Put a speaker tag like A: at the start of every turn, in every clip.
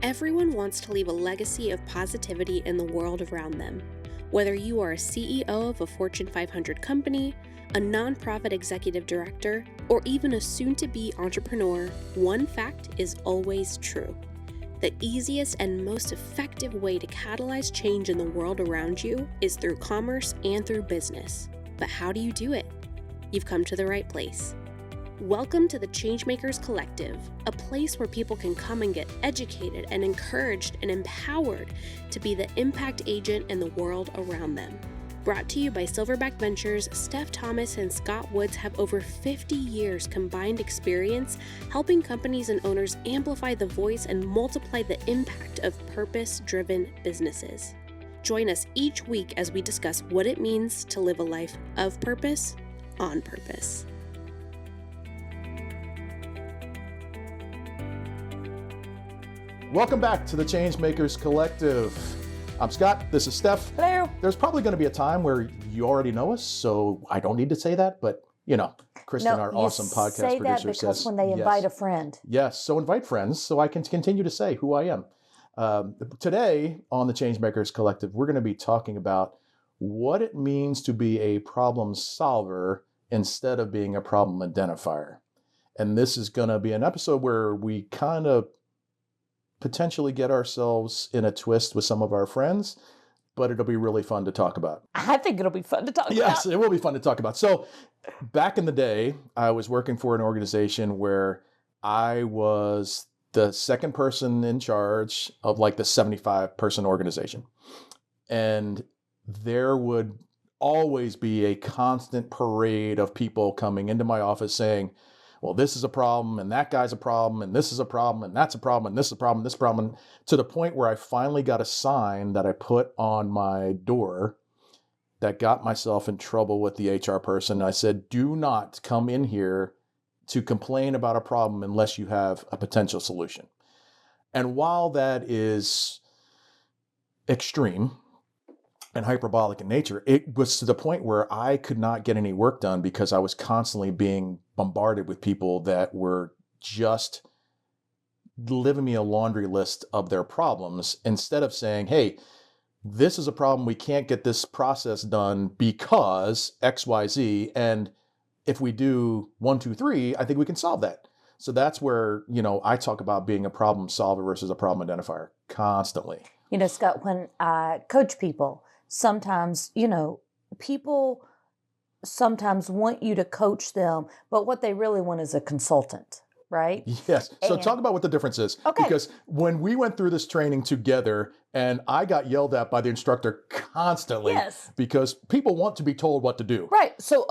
A: Everyone wants to leave a legacy of positivity in the world around them. Whether you are a CEO of a Fortune 500 company, a nonprofit executive director, or even a soon-to-be entrepreneur, one fact is always true. The easiest and most effective way to catalyze change in the world around you is through commerce and through business. But how do you do it? You've come to the right place. Welcome to the Changemakers Collective, a place where people can come and get educated and encouraged and empowered to be the impact agent in the world around them. Brought to you by Silverback Ventures, Steph Thomas and Scott Woods have over 50 years combined experience helping companies and owners amplify the voice and multiply the impact of purpose-driven businesses. Join us each week as we discuss what it means to live a life of purpose on purpose.
B: Welcome back to the Changemakers Collective. I'm Scott, this is Steph.
C: Hello.
B: There's probably going to be a time where you already know us, so I don't need to say that, but Kristen, our awesome podcast producer,
C: that because
B: says
C: when they invite a friend.
B: Yes, so invite friends so I can continue to say who I am. Today on the Changemakers Collective, we're going to be talking about what it means to be a problem solver instead of being a problem identifier. And this is going to be an episode where we kind of potentially get ourselves in a twist with some of our friends, but it'll be really fun to talk about.
C: I think it'll be fun to talk about.
B: Yes, it will be fun to talk about. So back in the day, I was working for an organization where I was the second person in charge of like the 75-person organization. And there would always be a constant parade of people coming into my office saying, well, this is a problem, and that guy's a problem, and this is a problem, and that's a problem, and this is a problem, and this is a problem, to the point where I finally got a sign that I put on my door that got myself in trouble with the HR person. I said, do not come in here to complain about a problem unless you have a potential solution. And while that is extreme and hyperbolic in nature, it was to the point where I could not get any work done because I was constantly being bombarded with people that were just living me a laundry list of their problems instead of saying, hey, this is a problem. We can't get this process done because XYZ. And if we do 1, 2, 3, I think we can solve that. So that's where, I talk about being a problem solver versus a problem identifier constantly.
C: Scott, when I coach people, sometimes, people sometimes want you to coach them, but what they really want is a consultant, right?
B: Yes. So talk about what the difference is.
C: Okay.
B: Because when we went through this training together, and I got yelled at by the instructor constantly because people want to be told what to do.
C: Right. So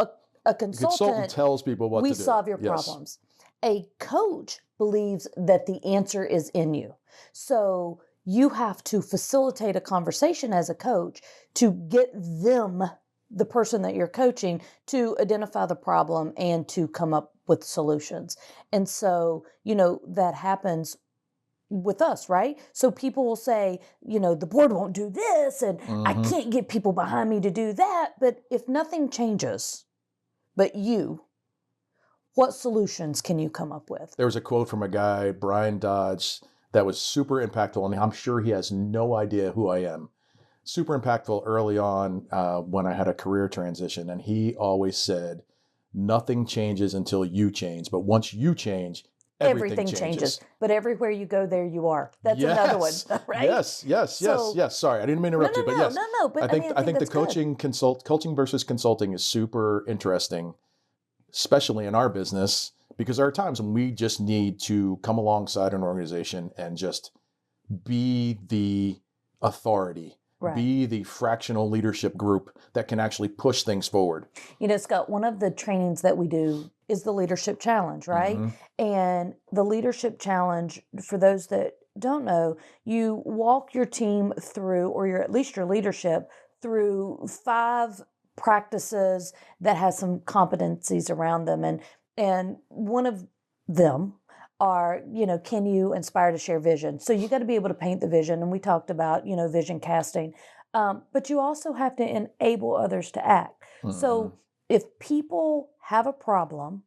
C: a consultant
B: tells people what to do.
C: We solve your problems. A coach believes that the answer is in you. So you have to facilitate a conversation as a coach to get them, the person that you're coaching, to identify the problem and to come up with solutions. And so, that happens with us, right? So people will say, the board won't do this and I can't get people behind me to do that. But if nothing changes but you, what solutions can you come up with?
B: There was a quote from a guy, Brian Dodge, that was super impactful, and I'm sure he has no idea who I am. Super impactful early on when I had a career transition, and he always said, nothing changes until you change, but once you change, everything changes.
C: But everywhere you go, there you are. That's another one, right?
B: Yes. Sorry, I didn't mean to interrupt you, but yes.
C: No. But
B: I think the coaching versus consulting is super interesting, especially in our business, because there are times when we just need to come alongside an organization and just be the authority, be the fractional leadership group that can actually push things forward.
C: Scott, one of the trainings that we do is the leadership challenge, right? And the leadership challenge, for those that don't know, you walk your team through, or at least your leadership, through 5 practices that has some competencies around them. And one of them are, can you inspire to share vision? So you got to be able to paint the vision. And we talked about, vision casting. But you also have to enable others to act. So if people have a problem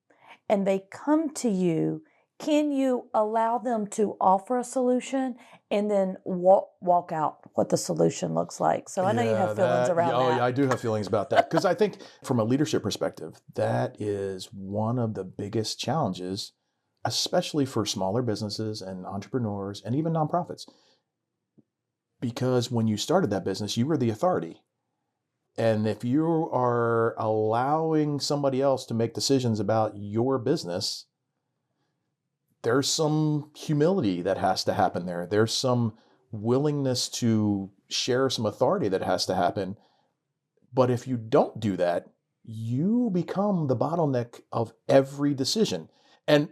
C: and they come to you, can you allow them to offer a solution and then walk out what the solution looks like? So I know you have feelings around that.
B: Yeah, I do have feelings about that because I think from a leadership perspective, that is one of the biggest challenges, especially for smaller businesses and entrepreneurs and even nonprofits. Because when you started that business, you were the authority. And if you are allowing somebody else to make decisions about your business, there's some humility that has to happen there. There's some willingness to share some authority that has to happen. But if you don't do that, you become the bottleneck of every decision. And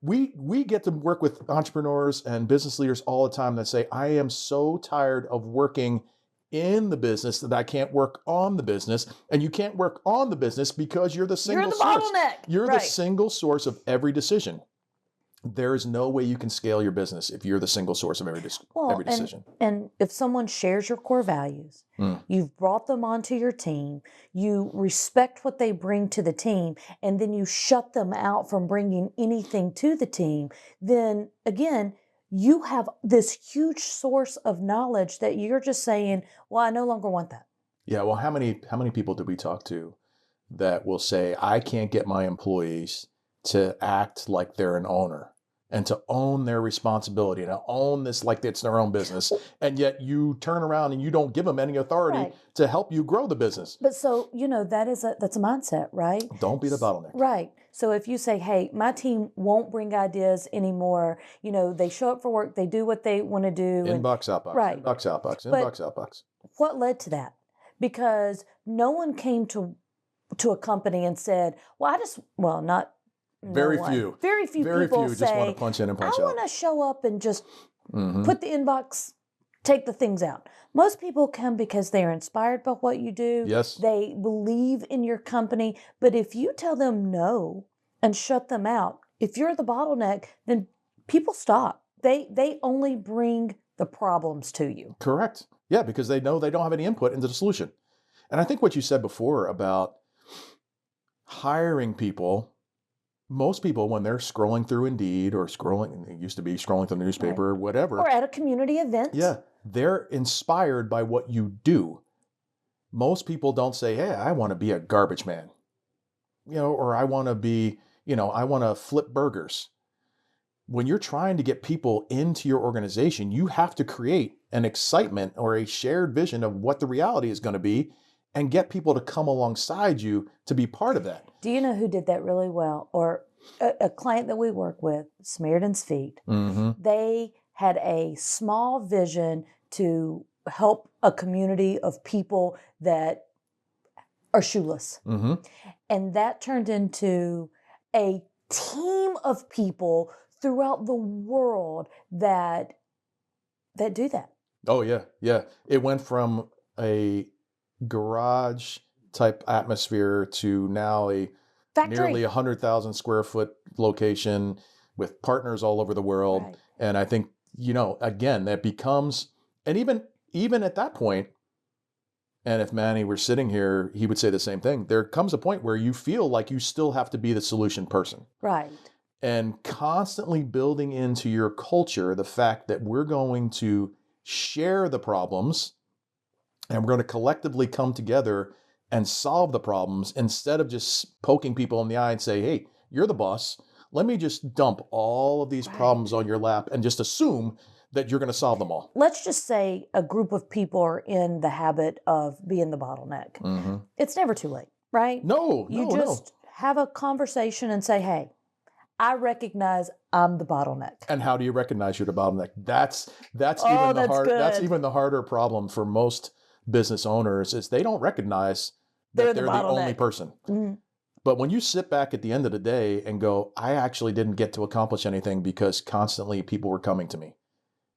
B: we get to work with entrepreneurs and business leaders all the time that say, I am so tired of working in the business that I can't work on the business. And you can't work on the business because you're the single source.
C: You're the bottleneck.
B: You're
C: right.
B: the single source of every decision. There is no way you can scale your business if you're the single source of every decision.
C: And if someone shares your core values, you've brought them onto your team, you respect what they bring to the team, and then you shut them out from bringing anything to the team, then again, you have this huge source of knowledge that you're just saying, well, I no longer want that.
B: Yeah, well, how many people do we talk to that will say, I can't get my employees to act like they're an owner and to own their responsibility and to own this like it's their own business. And yet you turn around and you don't give them any authority to help you grow the business.
C: But so, that's a mindset, right?
B: Don't be the bottleneck.
C: Right. So if you say, hey, my team won't bring ideas anymore, they show up for work, they do what they want to do.
B: Inbox, outbox,
C: right.
B: Inbox, outbox, inbox, outbox.
C: What led to that? Because no one came to a company and said, Very few people
B: just want to punch in and punch out.
C: I want to show up and just put the inbox, take the things out. Most people come because they are inspired by what you do.
B: Yes.
C: They believe in your company. But if you tell them no and shut them out, if you're the bottleneck, then people stop. They only bring the problems to you.
B: Correct. Yeah, because they know they don't have any input into the solution. And I think what you said before about hiring people, most people, when they're scrolling through Indeed or it used to be scrolling through the newspaper or whatever.
C: Or at a community event.
B: Yeah, they're inspired by what you do. Most people don't say, hey, I want to be a garbage man, or I want to be, I want to flip burgers. When you're trying to get people into your organization, you have to create an excitement or a shared vision of what the reality is going to be and get people to come alongside you to be part of that.
C: Do you know who did that really well? Or a client that we work with, Samaritan's Feet, they had a small vision to help a community of people that are shoeless. And that turned into a team of people throughout the world that do that.
B: Oh, yeah. Yeah. It went from a garage type atmosphere to now a
C: factory.
B: Nearly 100,000 square foot location with partners all over the world. Right. And I think, again, that becomes, and even at that point, and if Manny were sitting here, he would say the same thing. There comes a point where you feel like you still have to be the solution person.
C: Right.
B: And constantly building into your culture the fact that we're going to share the problems and we're going to collectively come together and solve the problems instead of just poking people in the eye and say, hey, you're the boss. Let me just dump all of these problems on your lap and just assume that you're going to solve them all.
C: Let's just say a group of people are in the habit of being the bottleneck. It's never too late, right?
B: No.
C: You just have a conversation and say, hey, I recognize I'm the bottleneck.
B: And how do you recognize you're the bottleneck? That's even the harder problem for most business owners is they don't recognize that they're the only person. But when you sit back at the end of the day and go, I actually didn't get to accomplish anything because constantly people were coming to me.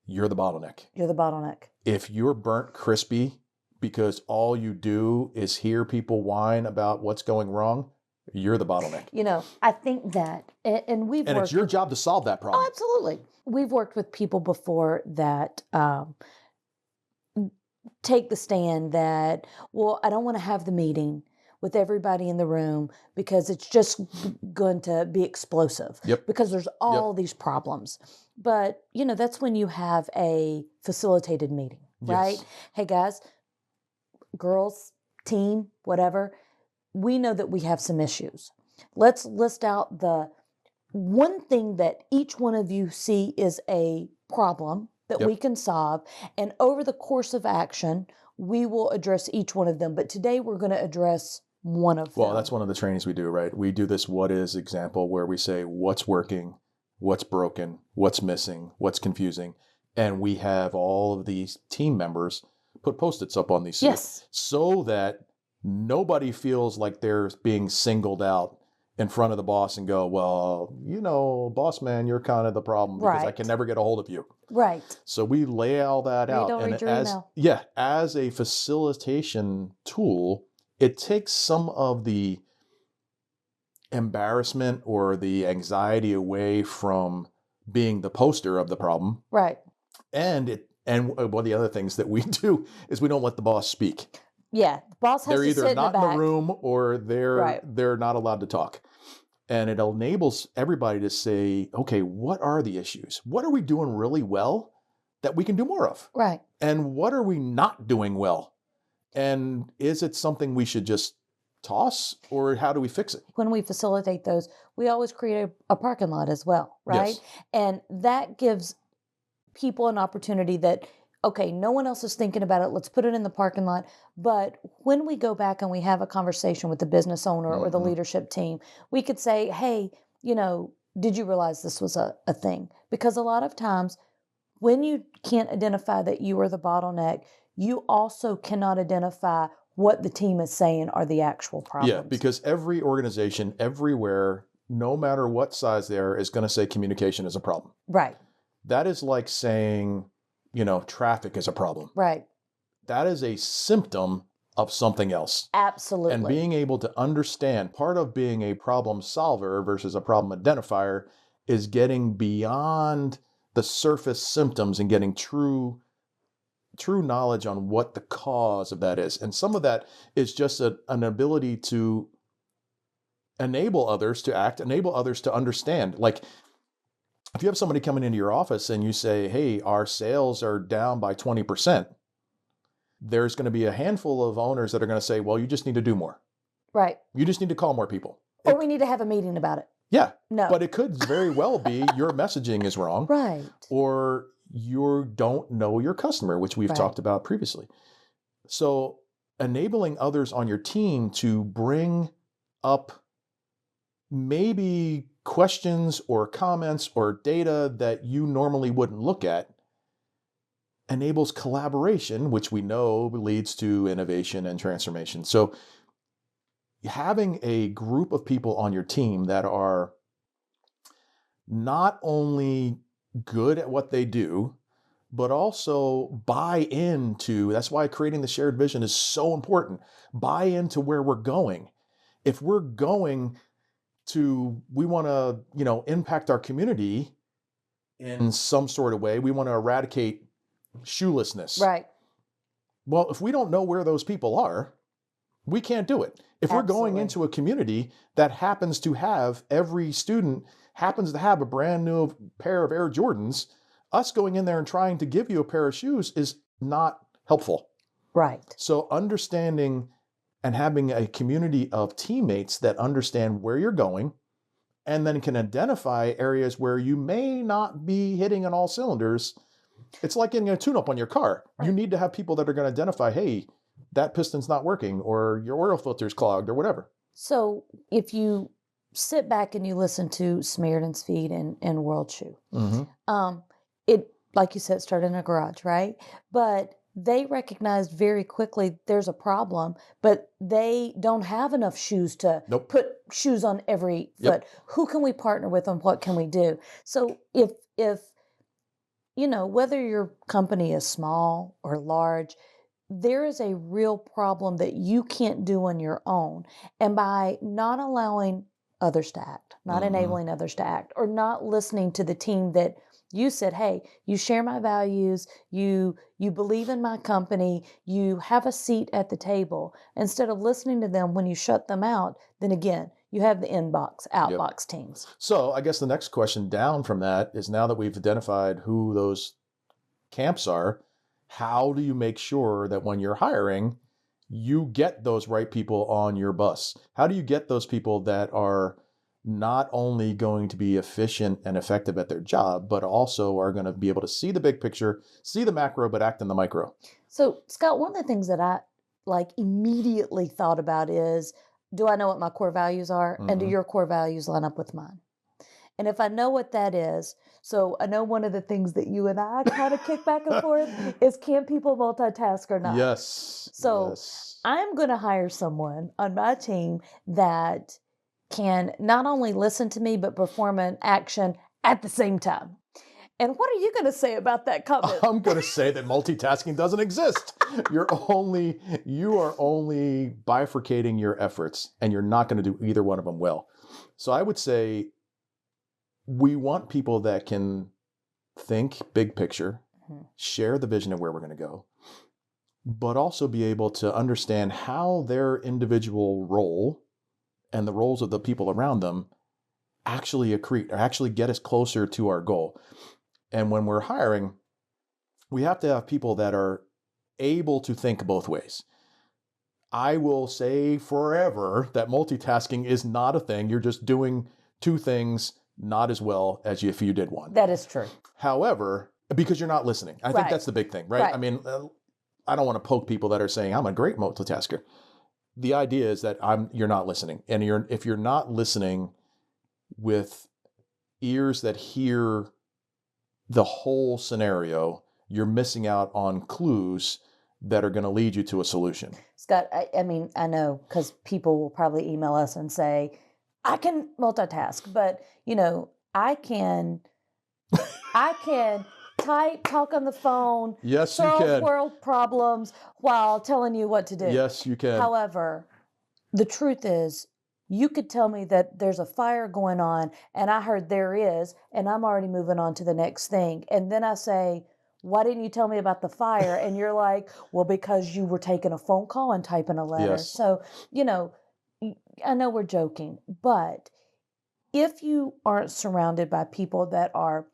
B: You're the bottleneck.
C: You're the bottleneck.
B: If you're burnt crispy because all you do is hear people whine about what's going wrong, you're the bottleneck.
C: I think that, and
B: it's your job to solve that problem.
C: Oh, absolutely. We've worked with people before that take the stand that, well, I don't want to have the meeting with everybody in the room because it's just going to be explosive.
B: Yep.
C: Because there's all these problems. But, that's when you have a facilitated meeting, right?
B: Yes.
C: Hey, guys, girls, team, whatever, we know that we have some issues. Let's list out the one thing that each one of you see is a problem that we can solve. And over the course of action, we will address each one of them. But today we're going to address one of them.
B: Well, that's one of the trainings we do, right? We do this what is example where we say what's working, what's broken, what's missing, what's confusing. And we have all of these team members put Post-its up on these seats so that nobody feels like they're being singled out in front of the boss and go, well, boss man, you're kind of the problem because I can never get a hold of you.
C: Right.
B: So we lay all that out.
C: Don't read your email.
B: As a facilitation tool, it takes some of the embarrassment or the anxiety away from being the poster of the problem.
C: Right.
B: And one of the other things that we do is we don't let the boss speak.
C: Yeah, the boss has
B: They're
C: to sit
B: either
C: in the
B: not
C: back.
B: in the room or they're not allowed to talk. And it enables everybody to say, okay, what are the issues? What are we doing really well that we can do more of?
C: Right.
B: And what are we not doing well? And is it something we should just toss, or how do we fix it?
C: When we facilitate those, we always create a parking lot as well, right?
B: Yes.
C: And that gives people an opportunity that, okay, no one else is thinking about it. Let's put it in the parking lot. But when we go back and we have a conversation with the business owner or the leadership team, we could say, hey, did you realize this was a thing? Because a lot of times when you can't identify that you are the bottleneck, you also cannot identify what the team is saying are the actual problems.
B: Yeah, because every organization, everywhere, no matter what size they are, is going to say communication is a problem.
C: Right.
B: That is like saying, traffic is a problem.
C: Right.
B: That is a symptom of something else.
C: Absolutely.
B: And being able to understand, part of being a problem solver versus a problem identifier is getting beyond the surface symptoms and getting true knowledge on what the cause of that is. And some of that is just an ability to enable others to act, enable others to understand. Like if you have somebody coming into your office and you say, hey, our sales are down by 20%, there's going to be a handful of owners that are going to say, well, you just need to do more.
C: Right.
B: You just need to call more people.
C: Or we need to have a meeting about it.
B: Yeah.
C: No.
B: But it could very well be your messaging is wrong.
C: Right.
B: Or you don't know your customer, which we've talked about previously. So enabling others on your team to bring up maybe questions or comments or data that you normally wouldn't look at enables collaboration, which we know leads to innovation and transformation. So having a group of people on your team that are not only good at what they do, but also buy into, that's why creating the shared vision is so important. Buy into where we're going. If we're going to, we want to, impact our community in some sort of way, we want to eradicate shoelessness.
C: Right.
B: Well, if we don't know where those people are, we can't do it. If we're going into a community that happens to have, every student happens to have a brand new pair of Air Jordans, us going in there and trying to give you a pair of shoes is not helpful.
C: Right.
B: So understanding and having a community of teammates that understand where you're going and then can identify areas where you may not be hitting on all cylinders. It's like getting a tune-up on your car. Right. You need to have people that are going to identify, hey, that piston's not working or your oil filter's clogged or whatever.
C: So if you sit back and you listen to Samaritan's Feed and World Shoe, it, like you said, started in a garage, right? But they recognized very quickly there's a problem, but they don't have enough shoes to put shoes on every foot. Who can we partner with and what can we do? So if whether your company is small or large, there is a real problem that you can't do on your own. And by not allowing others to act, not enabling others to act, or not listening to the team that You said, hey, you share my values, you believe in my company, you have a seat at the table. Instead of listening to them when you shut them out, then again, you have the inbox, outbox teams.
B: So I guess the next question down from that is, now that we've identified who those camps are, how do you make sure that when you're hiring, you get those right people on your bus? How do you get those people that are not only going to be efficient and effective at their job, but also are going to be able to see the big picture, see the macro, but act in the micro?
C: So, Scott, one of the things that I immediately thought about is, do I know what my core values are? And do your core values line up with mine? And if I know what that is, so I know one of the things that you and I kind of kick back and forth is, can people multitask or not?
B: Yes.
C: So
B: yes.
C: I'm going to hire someone on my team that can not only listen to me, but perform an action at the same time. And what are you going to say about that comment?
B: I'm going to say that multitasking doesn't exist. You are only bifurcating your efforts, and you're not going to do either one of them well. So I would say we want people that can think big picture, share the vision of where we're going to go, but also be able to understand how their individual role and the roles of the people around them actually accrete or actually get us closer to our goal. And when we're hiring, we have to have people that are able to think both ways. I will say forever that multitasking is not a thing. You're just doing two things not as well as if you did one.
C: That is true.
B: However, because you're not listening. I think that's the big thing, right? I mean, I don't want to poke people that are saying I'm a great multitasker. The idea is that you're not listening. And if you're not listening with ears that hear the whole scenario, you're missing out on clues that are going to lead you to a solution.
C: Scott, I mean, I know, because people will probably email us and say, I can multitask, but I can type, talk on the phone,
B: yes, you
C: solve
B: can.
C: world problems while telling you what to do.
B: Yes, you can.
C: However, the truth is, you could tell me that there's a fire going on, and I heard there is, and I'm already moving on to the next thing. And then I say, why didn't you tell me about the fire? And you're like, well, because you were taking a phone call and typing a letter.
B: Yes.
C: So, I know we're joking, but if you aren't surrounded by people that are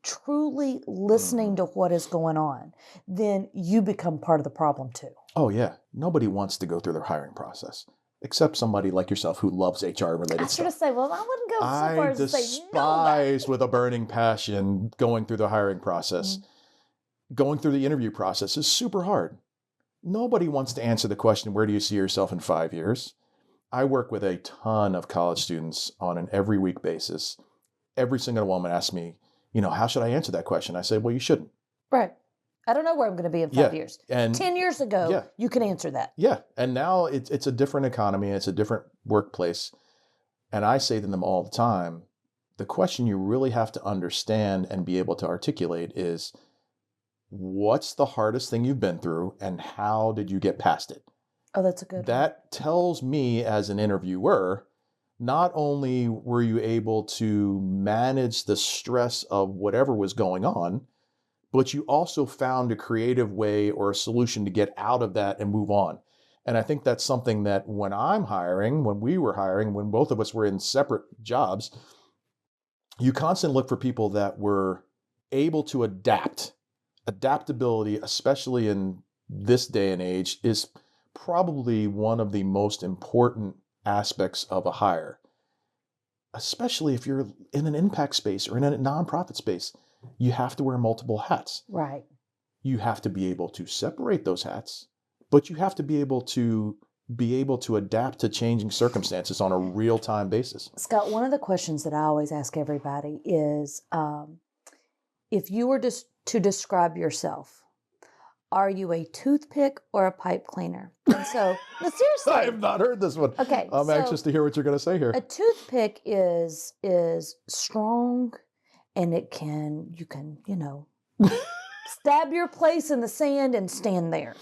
C: truly listening to what is going on, then you become part of the problem too.
B: Oh, yeah. Nobody wants to go through their hiring process, except somebody like yourself who loves HR-related stuff.
C: I should have said, well, I wouldn't go so far as to say
B: despise with a burning passion going through the hiring process. Going through the interview process is super hard. Nobody wants to answer the question, where do you see yourself in 5 years? I work with a ton of college students on an every week basis. Every single woman asks me, how should I answer that question? I say, well, you shouldn't.
C: Right. I don't know where I'm going to be in 5 years.
B: And
C: 10 years ago, you can answer that.
B: Yeah. And now it's a different economy. It's a different workplace. And I say to them all the time, the question you really have to understand and be able to articulate is, what's the hardest thing you've been through and how did you get past it?
C: Oh, that's a good one.
B: That tells me as an interviewer, not only were you able to manage the stress of whatever was going on, but you also found a creative way or a solution to get out of that and move on. And I think that's something that when we were hiring, when both of us were in separate jobs, you constantly look for people that were able to adapt. Adaptability, especially in this day and age, is probably one of the most important aspects of a hire, especially if you're in an impact space or in a nonprofit space. You have to wear multiple hats.
C: Right.
B: You have to be able to separate those hats, but you have to be able to adapt to changing circumstances on a real-time basis.
C: Scott, one of the questions that I always ask everybody is, if you were to describe yourself, are you a toothpick or a pipe cleaner? And so, no, seriously.
B: I have not heard this one.
C: Okay.
B: I'm anxious to hear what you're going to say here.
C: A toothpick is strong, and you can, stab your place in the sand and stand there.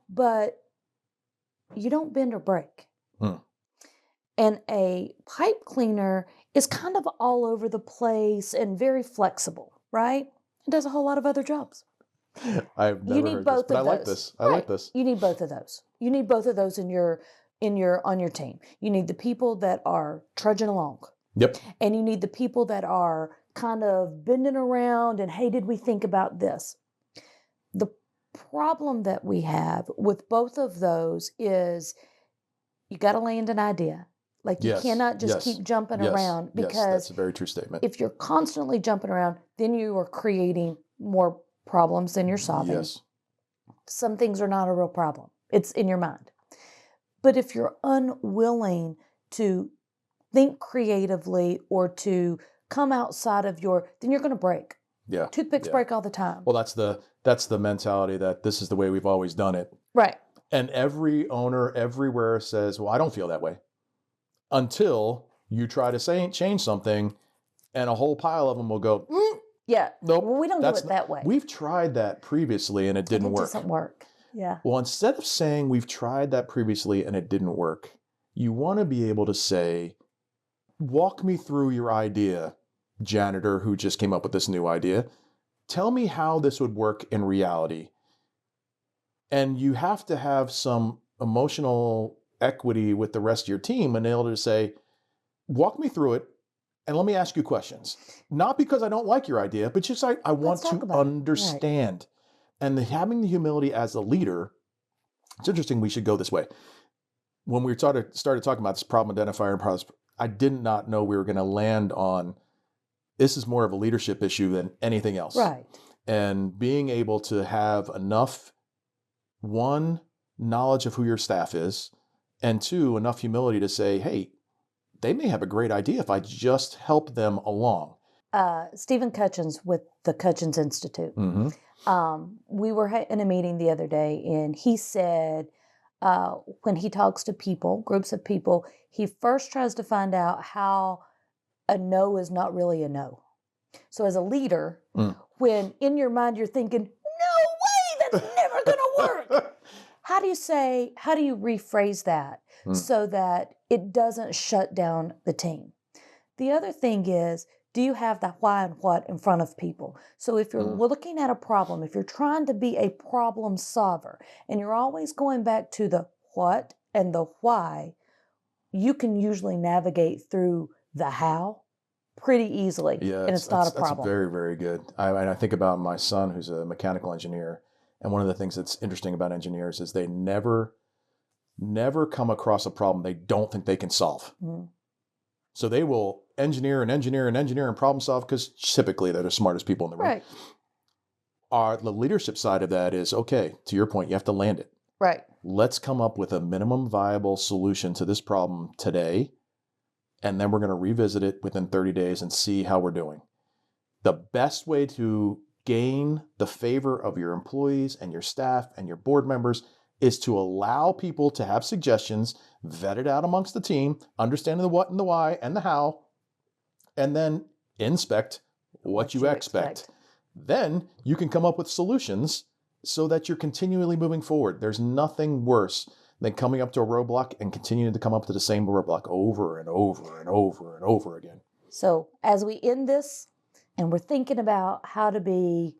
C: But you don't bend or break. And a pipe cleaner is kind of all over the place and very flexible. right? And does a whole lot of other jobs.
B: I've never
C: You need
B: heard
C: both
B: this, but
C: of
B: I like
C: those.
B: this. I like this.
C: You need both of those. You need both of those on your team. You need the people that are trudging along.
B: Yep.
C: And you need the people that are kind of bending around and, hey, did we think about this? The problem that we have with both of those is you got to land an idea. Like you cannot just keep jumping around, because
B: that's a very true statement.
C: if you're constantly jumping around, then you are creating more problems than you're solving.
B: Yes.
C: Some things are not a real problem. It's in your mind. But if you're unwilling to think creatively or to come outside of then you're going to break.
B: Yeah.
C: Toothpicks break all the time.
B: Well, that's the mentality that this is the way we've always done it.
C: Right.
B: And every owner everywhere says, well, I don't feel that way. Until you try to change something, and a whole pile of them will go,
C: yeah.
B: Nope.
C: Well, we don't do it that way.
B: We've tried that previously and it didn't work.
C: It doesn't work. Yeah.
B: Well, instead of saying we've tried that previously and it didn't work, you want to be able to say, walk me through your idea, janitor who just came up with this new idea. Tell me how this would work in reality. And you have to have some emotional equity with the rest of your team and able to say, walk me through it and let me ask you questions. Not because I don't like your idea, but just I want to understand. Right. And having the humility as a leader, it's interesting, we should go this way. When we started talking about this problem identifier and problems, I did not know we were going to land on this is more of a leadership issue than anything else.
C: Right.
B: And being able to have enough, one, knowledge of who your staff is, and two, enough humility to say, hey, they may have a great idea if I just help them along.
C: Stephen Cutchins with the Cutchins Institute.
B: Mm-hmm.
C: We were in a meeting the other day, and he said when he talks to people, groups of people, he first tries to find out how a no is not really a no. So as a leader, when in your mind you're thinking, no way, that's never going to work. How do you rephrase that so that it doesn't shut down the team? The other thing is, do you have the why and what in front of people? So if you're looking at a problem, if you're trying to be a problem solver, and you're always going back to the what and the why, you can usually navigate through the how pretty easily, and it's not a problem.
B: That's very, very good. I think about my son, who's a mechanical engineer, and one of the things that's interesting about engineers is they never come across a problem they don't think they can solve. So they will engineer and problem solve because typically they're the smartest people in the room. Right. The leadership side of that is, okay, to your point, you have to land it.
C: Right.
B: Let's come up with a minimum viable solution to this problem today, and then we're going to revisit it within 30 days and see how we're doing. The best way to gain the favor of your employees and your staff and your board members is to allow people to have suggestions vetted out amongst the team, understanding the what and the why and the how, and then inspect what you expect. Then you can come up with solutions so that you're continually moving forward. There's nothing worse than coming up to a roadblock and continuing to come up to the same roadblock over and over and over and over again.
C: So as we end this, and we're thinking about how to be,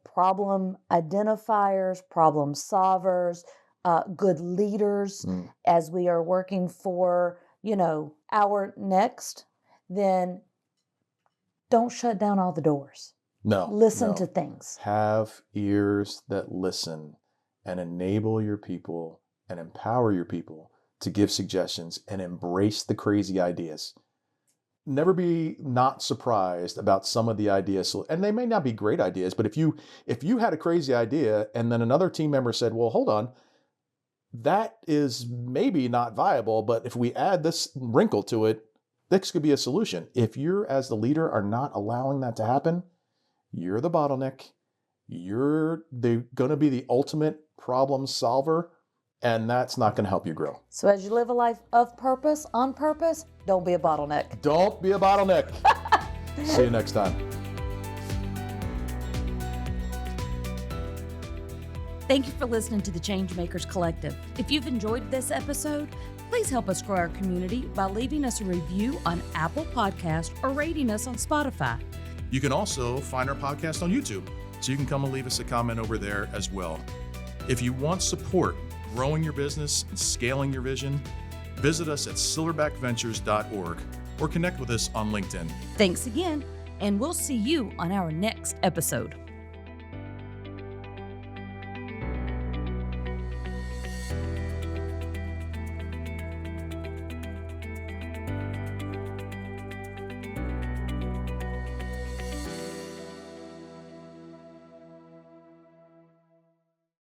C: problem identifiers, problem solvers, good leaders, as we are working for, our next, then don't shut down all the doors.
B: No.
C: Listen to things.
B: Have ears that listen and enable your people and empower your people to give suggestions and embrace the crazy ideas. Never be not surprised about some of the ideas, and they may not be great ideas, but if you had a crazy idea and then another team member said, well, hold on, that is maybe not viable, but if we add this wrinkle to it, this could be a solution. If you as the leader are not allowing that to happen, you're the bottleneck. You're going to be the ultimate problem solver, and that's not going to help you grow.
C: So as you live a life of purpose, on purpose, don't be a bottleneck.
B: Don't be a bottleneck. See you next time.
C: Thank you for listening to the Changemakers Collective. If you've enjoyed this episode, please help us grow our community by leaving us a review on Apple Podcast or rating us on Spotify.
B: You can also find our podcast on YouTube, so you can come and leave us a comment over there as well. If you want support growing your business and scaling your vision, visit us at silverbackventures.org or connect with us on LinkedIn.
C: Thanks again, and we'll see you on our next episode.